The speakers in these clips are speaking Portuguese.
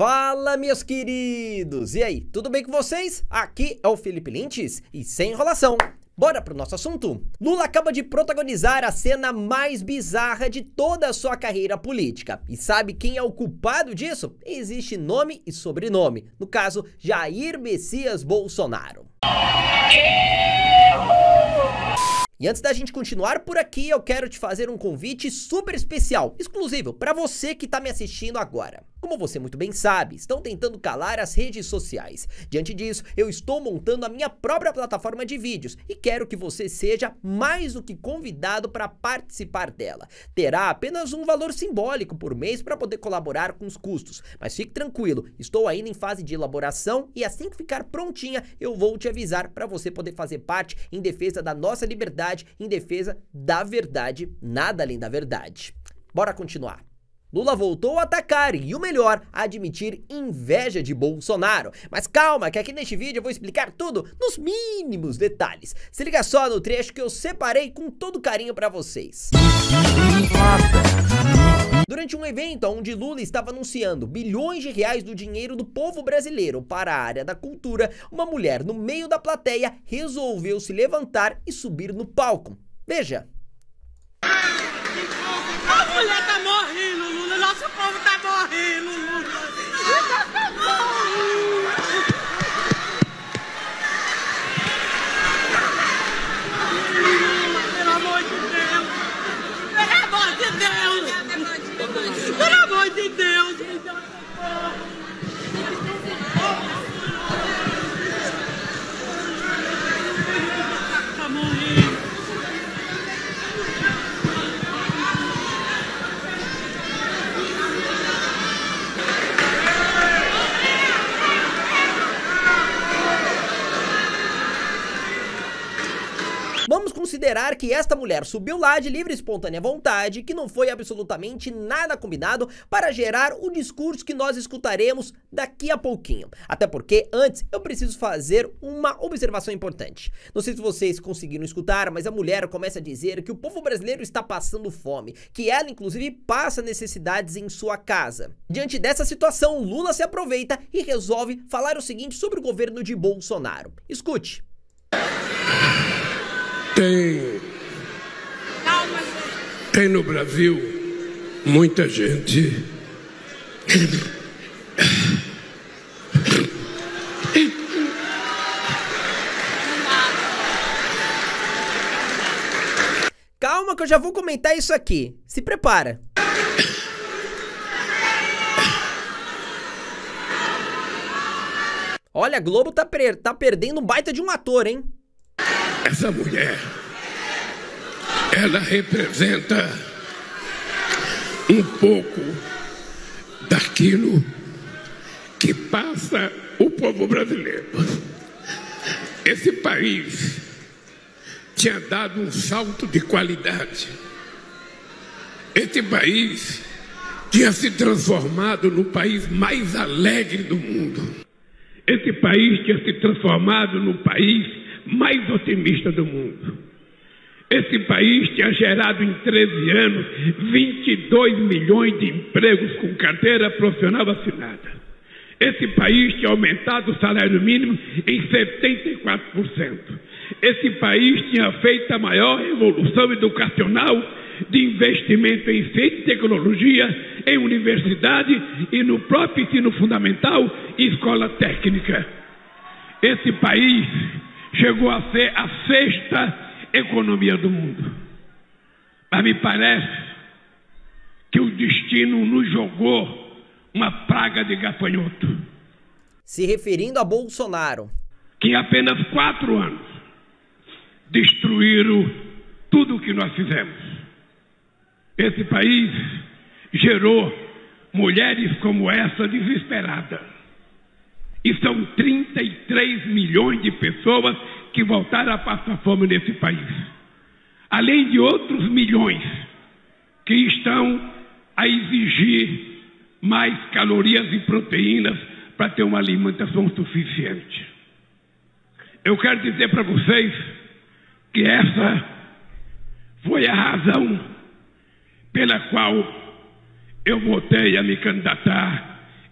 Fala, meus queridos! E aí, tudo bem com vocês? Aqui é o Felipe Lintz e sem enrolação, bora pro nosso assunto. Lula acaba de protagonizar a cena mais bizarra de toda a sua carreira política. E sabe quem é o culpado disso? Existe nome e sobrenome. No caso, Jair Messias Bolsonaro. E antes da gente continuar por aqui, eu quero te fazer um convite super especial, exclusivo, para você que está me assistindo agora. Como você muito bem sabe, estão tentando calar as redes sociais. Diante disso, eu estou montando a minha própria plataforma de vídeos e quero que você seja mais do que convidado para participar dela. Terá apenas um valor simbólico por mês para poder colaborar com os custos, mas fique tranquilo, estou ainda em fase de elaboração e assim que ficar prontinha, eu vou te avisar para você poder fazer parte em defesa da nossa liberdade, em defesa da verdade, nada além da verdade. Bora continuar. Lula voltou a atacar e o melhor, a admitir inveja de Bolsonaro. Mas calma, que aqui neste vídeo eu vou explicar tudo nos mínimos detalhes. Se liga só no trecho que eu separei com todo carinho para vocês. Durante um evento onde Lula estava anunciando bilhões de reais do dinheiro do povo brasileiro para a área da cultura, uma mulher no meio da plateia resolveu se levantar e subir no palco. Veja. A mulher tá morrendo, Lula. Nosso povo tá morrendo, Lula. Tá morrendo. Pelo amor de Deus. Pelo amor de Deus. Pelo amor de Deus. Tá morrendo. Vamos considerar que esta mulher subiu lá de livre e espontânea vontade, que não foi absolutamente nada combinado para gerar o discurso que nós escutaremos daqui a pouquinho. Até porque, antes, eu preciso fazer uma observação importante. Não sei se vocês conseguiram escutar, mas a mulher começa a dizer que o povo brasileiro está passando fome, que ela, inclusive, passa necessidades em sua casa. Diante dessa situação, Lula se aproveita e resolve falar o seguinte sobre o governo de Bolsonaro. Escute. Tem no Brasil muita gente Calma que eu já vou comentar isso aqui. Se prepara. Olha, a Globo tá perdendo um baita de um ator, hein? Essa mulher, ela representa um pouco daquilo que passa o povo brasileiro. Esse país tinha dado um salto de qualidade. Esse país tinha se transformado no país mais alegre do mundo. Esse país tinha se transformado no país mais otimista do mundo. Esse país tinha gerado em 13 anos 22 milhões de empregos com carteira profissional assinada. Esse país tinha aumentado o salário mínimo em 74%. Esse país tinha feito a maior revolução educacional de investimento em ciência e tecnologia, em universidade e no próprio ensino fundamental e escola técnica. Esse país chegou a ser a 6ª economia do mundo. Mas me parece que o destino nos jogou uma praga de gafanhoto. Se referindo a Bolsonaro. Que em apenas 4 anos destruíram tudo o que nós fizemos. Esse país gerou mulheres como essa desesperada. E são 33 milhões de pessoas que voltaram a passar fome nesse país. Além de outros milhões que estão a exigir mais calorias e proteínas para ter uma alimentação suficiente. Eu quero dizer para vocês que essa foi a razão pela qual eu voltei a me candidatar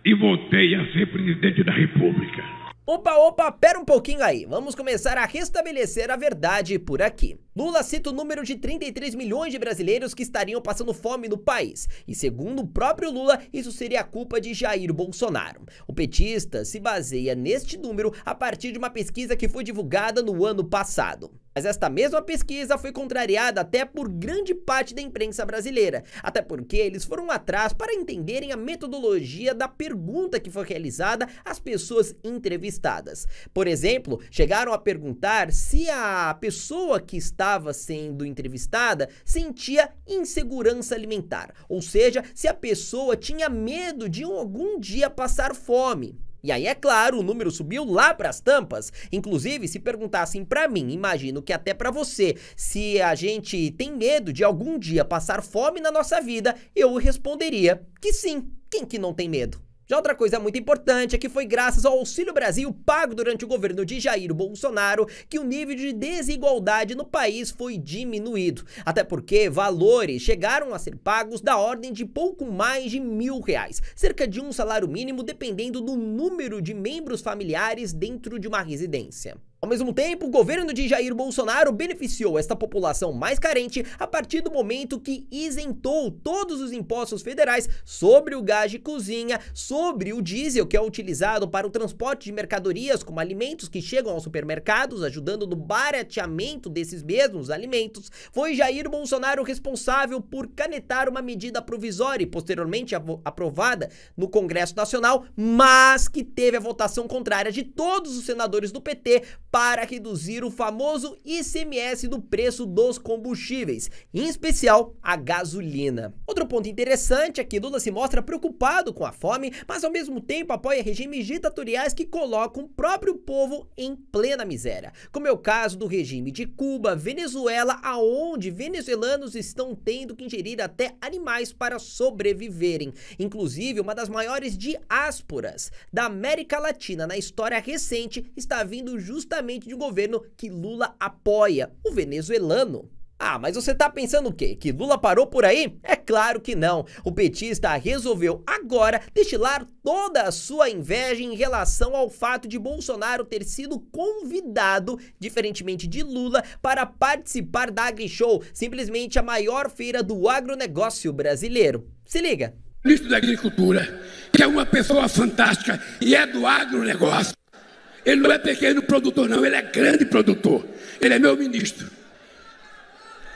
e voltei a ser presidente da República. Opa, pera um pouquinho aí. Vamos começar a restabelecer a verdade por aqui. Lula cita o número de 33 milhões de brasileiros que estariam passando fome no país. E segundo o próprio Lula, isso seria a culpa de Jair Bolsonaro. O petista se baseia neste número a partir de uma pesquisa que foi divulgada no ano passado. Mas esta mesma pesquisa foi contrariada até por grande parte da imprensa brasileira, até porque eles foram atrás para entenderem a metodologia da pergunta que foi realizada às pessoas entrevistadas. Por exemplo, chegaram a perguntar se a pessoa que estava sendo entrevistada sentia insegurança alimentar, ou seja, se a pessoa tinha medo de algum dia passar fome. E aí, é claro, o número subiu lá pras tampas. Inclusive, se perguntassem pra mim, imagino que até pra você, se a gente tem medo de algum dia passar fome na nossa vida, eu responderia que sim. Quem que não tem medo? Já outra coisa muito importante é que foi graças ao Auxílio Brasil pago durante o governo de Jair Bolsonaro que o nível de desigualdade no país foi diminuído. Até porque valores chegaram a ser pagos da ordem de pouco mais de R$1.000, cerca de um salário mínimo dependendo do número de membros familiares dentro de uma residência. Ao mesmo tempo, o governo de Jair Bolsonaro beneficiou esta população mais carente a partir do momento que isentou todos os impostos federais sobre o gás de cozinha, sobre o diesel que é utilizado para o transporte de mercadorias como alimentos que chegam aos supermercados, ajudando no barateamento desses mesmos alimentos. Foi Jair Bolsonaro responsável por canetar uma medida provisória e posteriormente aprovada no Congresso Nacional, mas que teve a votação contrária de todos os senadores do PT para reduzir o famoso ICMS do preço dos combustíveis, em especial a gasolina. Outro ponto interessante é que Lula se mostra preocupado com a fome, mas ao mesmo tempo apoia regimes ditatoriais que colocam o próprio povo em plena miséria, como é o caso do regime de Cuba, Venezuela, aonde venezuelanos estão tendo que ingerir até animais para sobreviverem. Inclusive, uma das maiores diásporas da América Latina na história recente está vindo justamente de um governo que Lula apoia, o venezuelano. Ah, mas você tá pensando o quê? Que Lula parou por aí? É claro que não. O petista resolveu agora destilar toda a sua inveja em relação ao fato de Bolsonaro ter sido convidado, diferentemente de Lula, para participar da AgriShow, simplesmente a maior feira do agronegócio brasileiro. Se liga. O ministro da Agricultura, que é uma pessoa fantástica e é do agronegócio. Ele não é pequeno produtor, não, ele é grande produtor. Ele é meu ministro.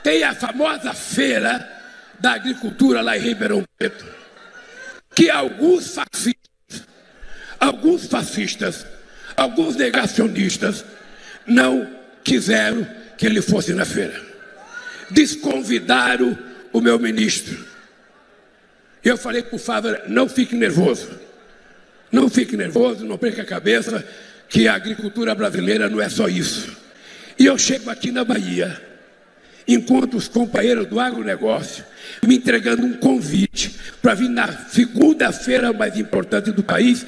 Tem a famosa feira da agricultura lá em Ribeirão Preto, que alguns fascistas, alguns negacionistas não quiseram que ele fosse na feira. Desconvidaram o meu ministro. Eu falei para o Fávaro, não fique nervoso. Não fique nervoso, não perca a cabeça, que a agricultura brasileira não é só isso. E eu chego aqui na Bahia, encontro os companheiros do agronegócio me entregando um convite para vir na segunda-feira mais importante do país,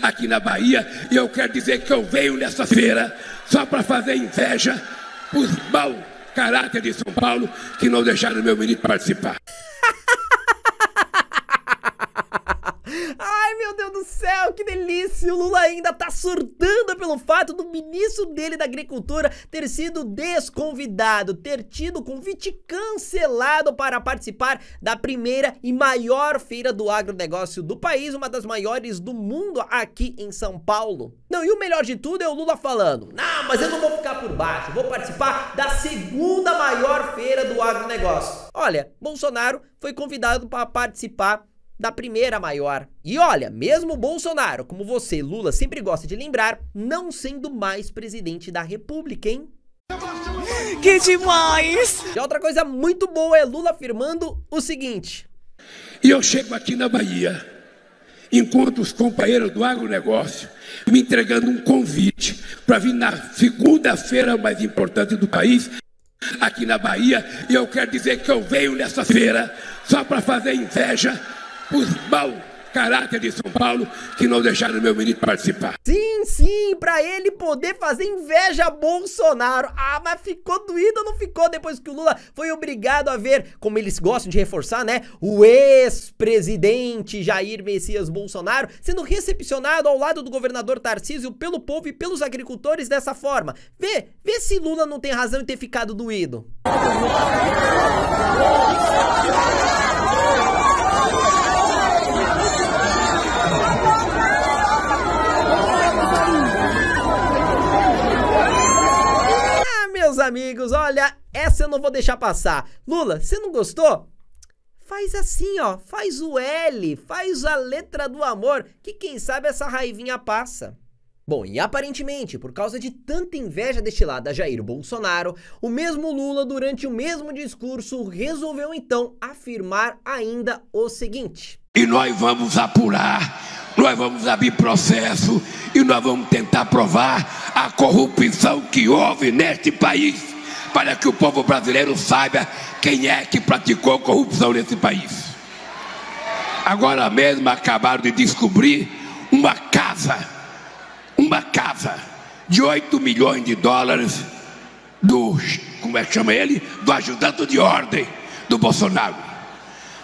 aqui na Bahia, e eu quero dizer que eu venho nessa feira só para fazer inveja os mau caráter de São Paulo que não deixaram o meu ministro participar. Ai, meu Deus do céu, que delícia! O Lula ainda tá surtando pelo fato do ministro dele da Agricultura ter sido desconvidado, ter tido o convite cancelado para participar da primeira e maior feira do agronegócio do país, uma das maiores do mundo aqui em São Paulo. Não, e o melhor de tudo é o Lula falando, não, mas eu não vou ficar por baixo, vou participar da segunda maior feira do agronegócio. Olha, Bolsonaro foi convidado para participar da primeira maior. E olha, mesmo Bolsonaro, como você, Lula, sempre gosta de lembrar, não sendo mais presidente da República, hein? Que demais! E outra coisa muito boa é Lula afirmando o seguinte. E eu chego aqui na Bahia, encontro os companheiros do agronegócio me entregando um convite para vir na segunda-feira mais importante do país, aqui na Bahia, e eu quero dizer que eu venho nessa feira só para fazer inveja os mau caráter de São Paulo que não deixaram meu ministro participar. Sim, sim, pra ele poder fazer inveja a Bolsonaro. Ah, mas ficou doído ou não ficou depois que o Lula foi obrigado a ver, como eles gostam de reforçar, né, o ex-presidente Jair Messias Bolsonaro sendo recepcionado ao lado do governador Tarcísio pelo povo e pelos agricultores dessa forma. Vê se Lula não tem razão em ter ficado doído. Meus amigos, olha, essa eu não vou deixar passar. Lula, você não gostou? Faz assim, ó, faz o L, faz a letra do amor, que quem sabe essa raivinha passa. Bom, e aparentemente, por causa de tanta inveja destilada a Jair Bolsonaro, o mesmo Lula, durante o mesmo discurso, resolveu então afirmar ainda o seguinte: e nós vamos apurar, nós vamos abrir processo e nós vamos tentar provar a corrupção que houve neste país, para que o povo brasileiro saiba quem é que praticou corrupção nesse país. Agora mesmo acabaram de descobrir uma casa de 8 milhões de dólares do, como é que chama ele? Do ajudante de ordem do Bolsonaro.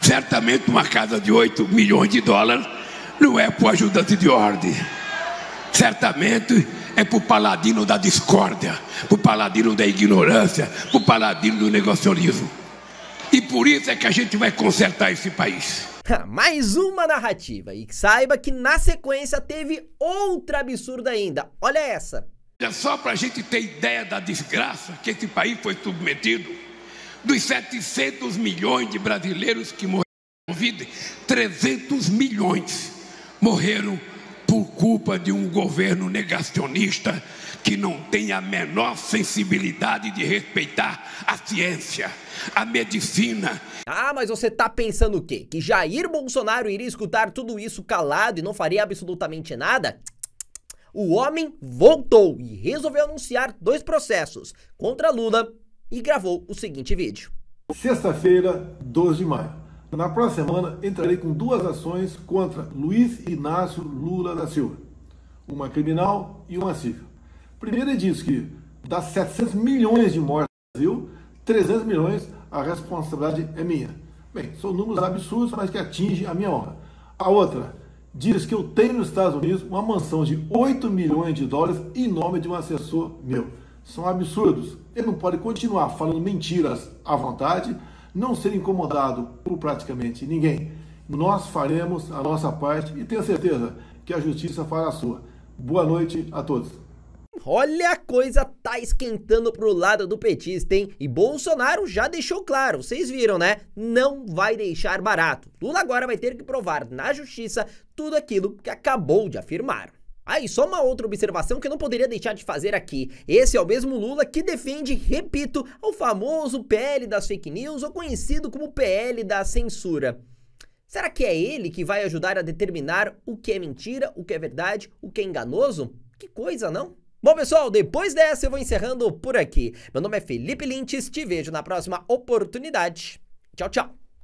Certamente uma casa de 8 milhões de dólares não é para o ajudante de ordem. Certamente é para o paladino da discórdia, para o paladino da ignorância, para o paladino do negacionismo. E por isso é que a gente vai consertar esse país. Mais uma narrativa, e saiba que na sequência teve outra absurda ainda. Olha essa. É só para a gente ter ideia da desgraça que esse país foi submetido. Dos 700 milhões de brasileiros que morreram com Covid, 300 milhões morreram por culpa de um governo negacionista que não tem a menor sensibilidade de respeitar a ciência, a medicina. Ah, mas você tá pensando o quê? Que Jair Bolsonaro iria escutar tudo isso calado e não faria absolutamente nada? O homem voltou e resolveu anunciar 2 processos contra Lula e gravou o seguinte vídeo. Sexta-feira, 12 de maio. Na próxima semana, entrarei com 2 ações contra Luiz Inácio Lula da Silva. Uma criminal e uma civil. Primeiro, ele diz que das 700 milhões de mortes no Brasil, 300 milhões, a responsabilidade é minha. Bem, são números absurdos, mas que atingem a minha honra. A outra, diz que eu tenho nos Estados Unidos uma mansão de 8 milhões de dólares em nome de um assessor meu. São absurdos. Ele não pode continuar falando mentiras à vontade, não ser incomodado por praticamente ninguém. Nós faremos a nossa parte e tenho certeza que a justiça fará a sua. Boa noite a todos. Olha, a coisa tá esquentando pro lado do petista, hein? E Bolsonaro já deixou claro, vocês viram, né? Não vai deixar barato. Lula agora vai ter que provar na justiça tudo aquilo que acabou de afirmar. Aí, só uma outra observação que eu não poderia deixar de fazer aqui. Esse é o mesmo Lula que defende, repito, o famoso PL das fake news, ou conhecido como PL da censura. Será que é ele que vai ajudar a determinar o que é mentira, o que é verdade, o que é enganoso? Que coisa, não? Bom, pessoal, depois dessa eu vou encerrando por aqui. Meu nome é Felipe Lintz, te vejo na próxima oportunidade. Tchau, tchau.